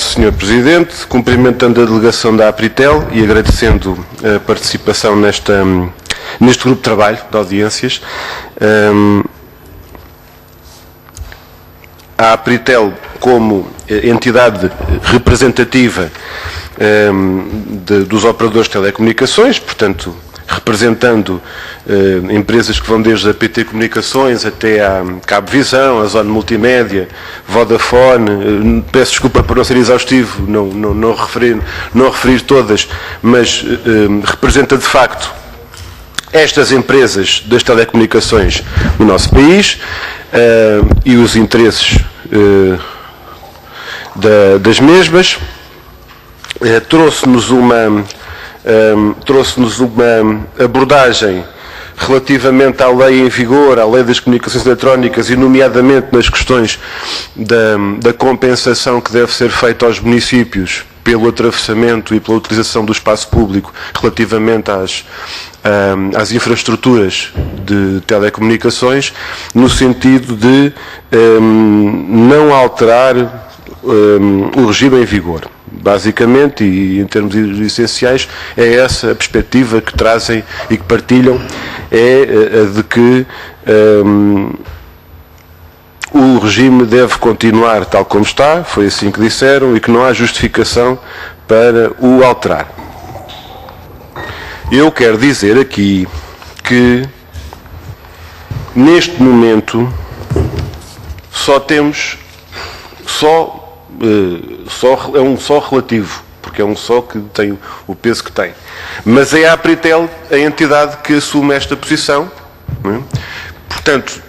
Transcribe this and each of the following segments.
Sr. Presidente, cumprimentando a delegação da Apritel e agradecendo a participação neste grupo de trabalho de audiências. A Apritel, como entidade representativa dos operadores de telecomunicações, portanto, representando empresas que vão desde a PT Comunicações até à Cabo Visão, a Zona Multimédia, Vodafone, peço desculpa por não ser exaustivo, não referir todas, mas representa de facto estas empresas das telecomunicações no nosso país e os interesses das mesmas. Trouxe-nos uma abordagem relativamente à lei em vigor, à lei das comunicações eletrónicas e nomeadamente nas questões da compensação que deve ser feita aos municípios pelo atravessamento e pela utilização do espaço público relativamente às infraestruturas de telecomunicações, no sentido de não alterar o regime em vigor. Basicamente, e em termos essenciais, é essa a perspectiva que trazem e que partilham, é a de que o regime deve continuar tal como está, foi assim que disseram, e que não há justificação para o alterar. Eu quero dizer aqui que, neste momento, é um só relativo, porque é um só que tem o peso que tem. Mas é a Apritel a entidade que assume esta posição. Não é? Portanto,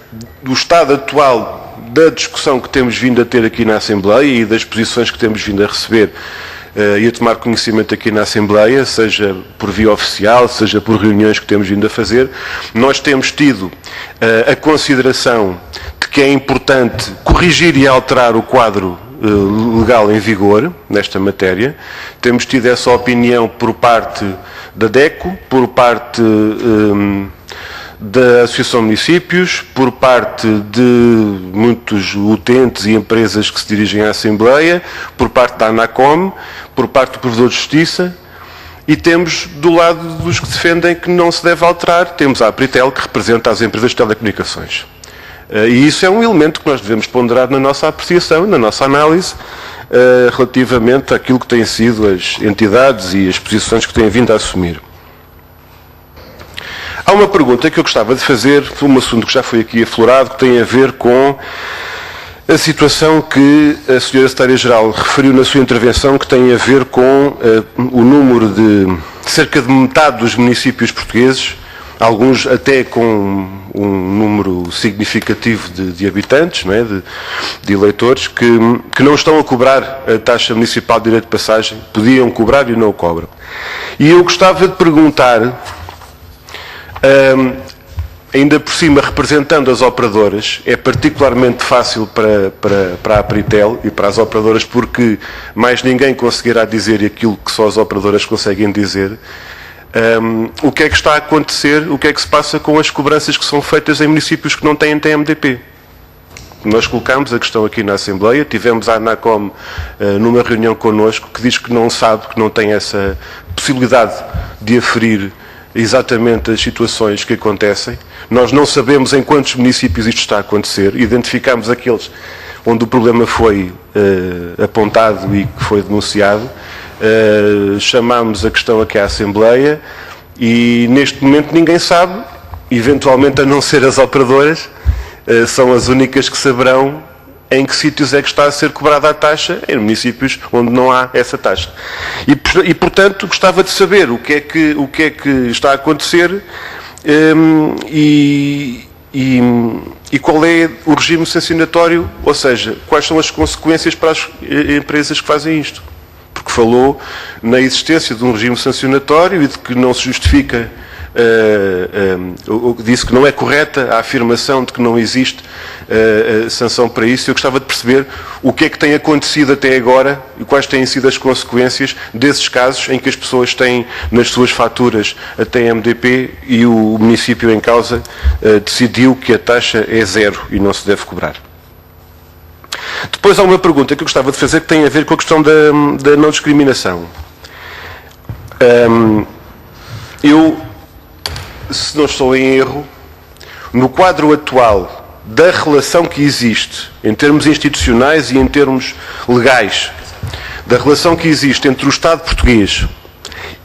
do estado atual da discussão que temos vindo a ter aqui na Assembleia e das posições que temos vindo a receber e a tomar conhecimento aqui na Assembleia, seja por via oficial, seja por reuniões que temos vindo a fazer, nós temos tido a consideração de que é importante corrigir e alterar o quadro legal em vigor nesta matéria. Temos tido essa opinião por parte da DECO, por parte da Associação de Municípios, por parte de muitos utentes e empresas que se dirigem à Assembleia, por parte da ANACOM, por parte do Provedor de Justiça, e temos do lado dos que defendem que não se deve alterar, temos a Apritel, que representa as empresas de telecomunicações. E isso é um elemento que nós devemos ponderar na nossa apreciação, na nossa análise, relativamente àquilo que têm sido as entidades e as posições que têm vindo a assumir. Há uma pergunta que eu gostava de fazer, um assunto que já foi aqui aflorado, que tem a ver com a situação que a Sra. Secretária-Geral referiu na sua intervenção, que tem a ver com o número de cerca de metade dos municípios portugueses, alguns até com um número significativo de habitantes, não é? de eleitores, que não estão a cobrar a taxa municipal de direito de passagem, podiam cobrar e não o cobram. E eu gostava de perguntar, ainda por cima representando as operadoras, é particularmente fácil para a Apritel e para as operadoras, porque mais ninguém conseguirá dizer aquilo que só as operadoras conseguem dizer. O que é que está a acontecer, o que é que se passa com as cobranças que são feitas em municípios que não têm TMDP? Nós colocámos a questão aqui na Assembleia, tivemos a ANACOM numa reunião connosco, que diz que não sabe, que não tem essa possibilidade de aferir exatamente as situações que acontecem. Nós não sabemos em quantos municípios isto está a acontecer, identificámos aqueles onde o problema foi apontado e que foi denunciado. Chamámos a questão aqui à Assembleia e neste momento ninguém sabe, eventualmente a não ser as operadoras, são as únicas que saberão em que sítios é que está a ser cobrada a taxa, em municípios onde não há essa taxa. E portanto, gostava de saber o que é que está a acontecer e qual é o regime sancionatório, ou seja, quais são as consequências para as empresas que fazem isto. Porque falou na existência de um regime sancionatório e de que não se justifica, disse que não é correta a afirmação de que não existe sanção para isso. Eu gostava de perceber o que é que tem acontecido até agora e quais têm sido as consequências desses casos em que as pessoas têm nas suas faturas a TMDP e o município em causa decidiu que a taxa é zero e não se deve cobrar. Depois há uma pergunta que eu gostava de fazer que tem a ver com a questão da não discriminação. Eu, se não estou em erro, no quadro atual da relação que existe, em termos institucionais e em termos legais, da relação que existe entre o Estado português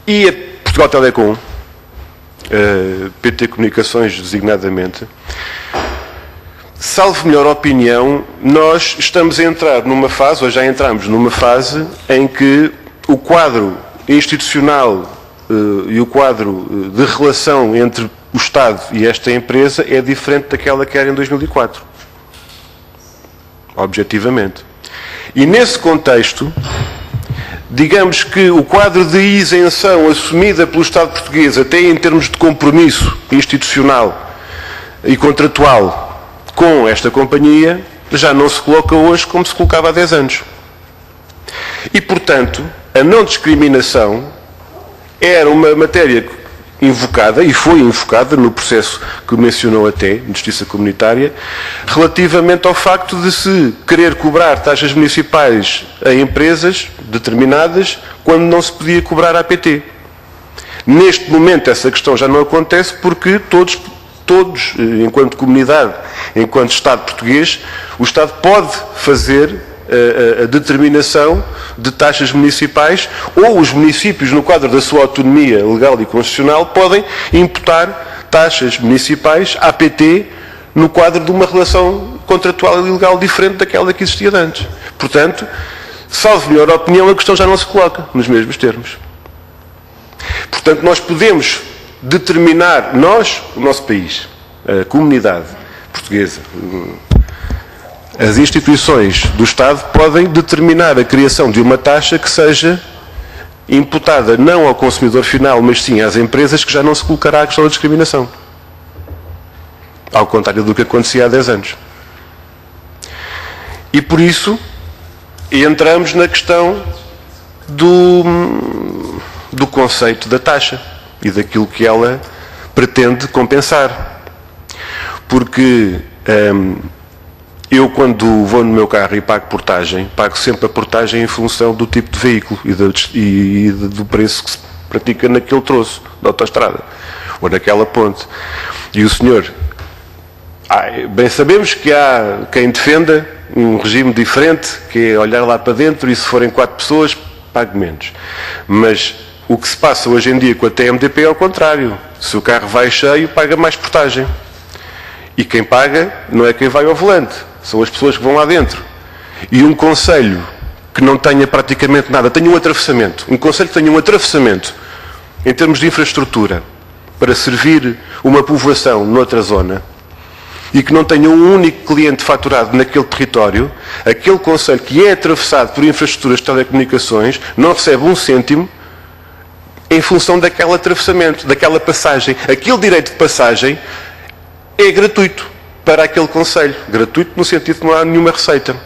e a Portugal Telecom, PT Comunicações designadamente, salvo melhor opinião, nós estamos a entrar numa fase, ou já entramos numa fase, em que o quadro institucional e o quadro de relação entre o Estado e esta empresa é diferente daquela que era em 2004. Objetivamente. E nesse contexto, digamos que o quadro de isenção assumida pelo Estado português, até em termos de compromisso institucional e contratual com esta companhia, já não se coloca hoje como se colocava há 10 anos. E, portanto, a não discriminação era uma matéria invocada, e foi invocada no processo que mencionou até, de justiça comunitária, relativamente ao facto de se querer cobrar taxas municipais a empresas determinadas quando não se podia cobrar à PT. Neste momento essa questão já não acontece porque todos, enquanto comunidade, enquanto Estado português, o Estado pode fazer a determinação de taxas municipais, ou os municípios, no quadro da sua autonomia legal e constitucional, podem imputar taxas municipais à PT no quadro de uma relação contratual e legal diferente daquela que existia de antes. Portanto, salvo melhor opinião, a questão já não se coloca nos mesmos termos. Portanto, nós podemos determinar, nós, o nosso país, a comunidade portuguesa, as instituições do Estado podem determinar a criação de uma taxa que seja imputada não ao consumidor final, mas sim às empresas, que já não se colocará a questão da discriminação. Ao contrário do que acontecia há 10 anos. E por isso entramos na questão do conceito da taxa e daquilo que ela pretende compensar. Porque eu, quando vou no meu carro e pago portagem, pago sempre a portagem em função do tipo de veículo e do preço que se pratica naquele troço da autoestrada ou naquela ponte. E o senhor, bem sabemos que há quem defenda um regime diferente, que é olhar lá para dentro e se forem 4 pessoas, pague menos. Mas o que se passa hoje em dia com a TMDP é ao contrário. Se o carro vai cheio, paga mais portagem. E quem paga não é quem vai ao volante, são as pessoas que vão lá dentro. E um concelho que não tenha praticamente nada, tenha um atravessamento, um concelho que tenha um atravessamento em termos de infraestrutura para servir uma povoação noutra zona e que não tenha um único cliente faturado naquele território, aquele concelho que é atravessado por infraestruturas de telecomunicações não recebe 1 cêntimo em função daquele atravessamento, daquela passagem. Aquele direito de passagem é gratuito para aquele concelho. Gratuito no sentido de que não há nenhuma receita.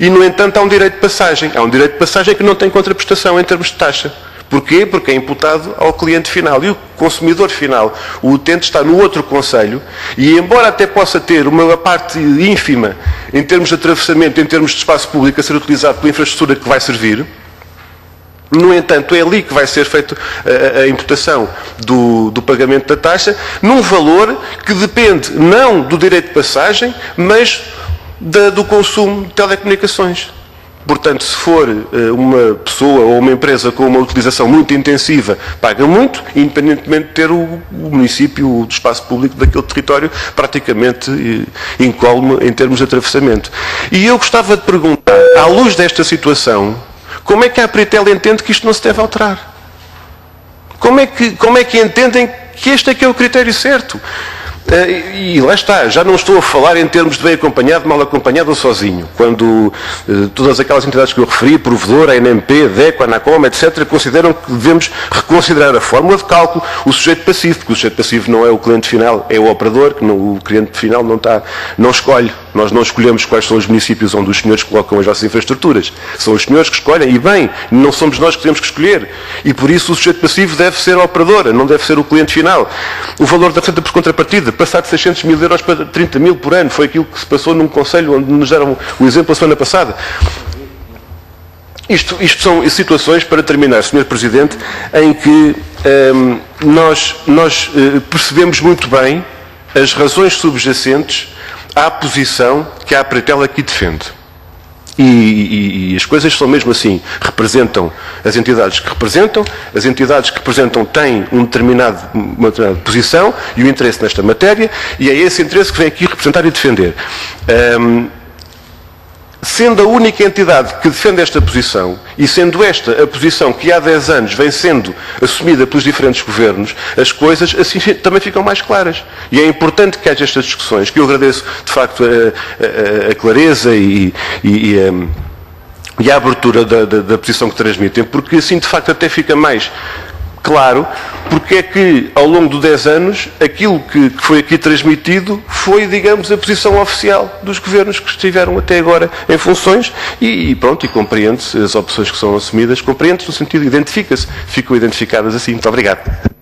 E, no entanto, há um direito de passagem. Há um direito de passagem que não tem contraprestação em termos de taxa. Porquê? Porque é imputado ao cliente final. E o consumidor final, o utente, está no outro concelho e, embora até possa ter uma parte ínfima em termos de atravessamento, em termos de espaço público a ser utilizado pela infraestrutura que vai servir, no entanto, é ali que vai ser feita a imputação do pagamento da taxa, num valor que depende não do direito de passagem, mas do consumo de telecomunicações. Portanto, se for uma pessoa ou uma empresa com uma utilização muito intensiva, paga muito, independentemente de ter o município, o espaço público daquele território praticamente incólume em termos de atravessamento. E eu gostava de perguntar, à luz desta situação, como é que a Apritel entende que isto não se deve alterar? Como é que entendem que este é que é o critério certo? E lá está, já não estou a falar em termos de bem acompanhado, mal acompanhado ou sozinho. Quando todas aquelas entidades que eu referi, provedor, a NMP, DECO, a ANACOM, etc., consideram que devemos reconsiderar a fórmula de cálculo, o sujeito passivo, porque o sujeito passivo não é o cliente final, é o operador, que o cliente final não escolhe Nós não escolhemos quais são os municípios onde os senhores colocam as nossas infraestruturas. São os senhores que escolhem, e bem, não somos nós que temos que escolher. E por isso o sujeito passivo deve ser a operadora, não deve ser o cliente final. O valor da receita por contrapartida, passar de 600 mil euros para 30 mil por ano, foi aquilo que se passou num conselho onde nos deram o exemplo a semana passada. Isto são situações, para terminar, Sr. Presidente, em que nós percebemos muito bem as razões subjacentes à posição que a Apritel aqui defende. E as coisas são mesmo assim. Representam as entidades que representam têm uma determinada posição e um interesse nesta matéria, e é esse interesse que vem aqui representar e defender. Sendo a única entidade que defende esta posição, e sendo esta a posição que há 10 anos vem sendo assumida pelos diferentes governos, as coisas assim também ficam mais claras. E é importante que haja estas discussões, que eu agradeço de facto a clareza e a abertura da posição que transmitem, porque assim de facto até fica mais claro porque é que, ao longo de 10 anos, aquilo que foi aqui transmitido foi, digamos, a posição oficial dos governos que estiveram até agora em funções e pronto, e compreende-se as opções que são assumidas, compreende-se no sentido, identifica-se, ficam identificadas assim. Muito obrigado.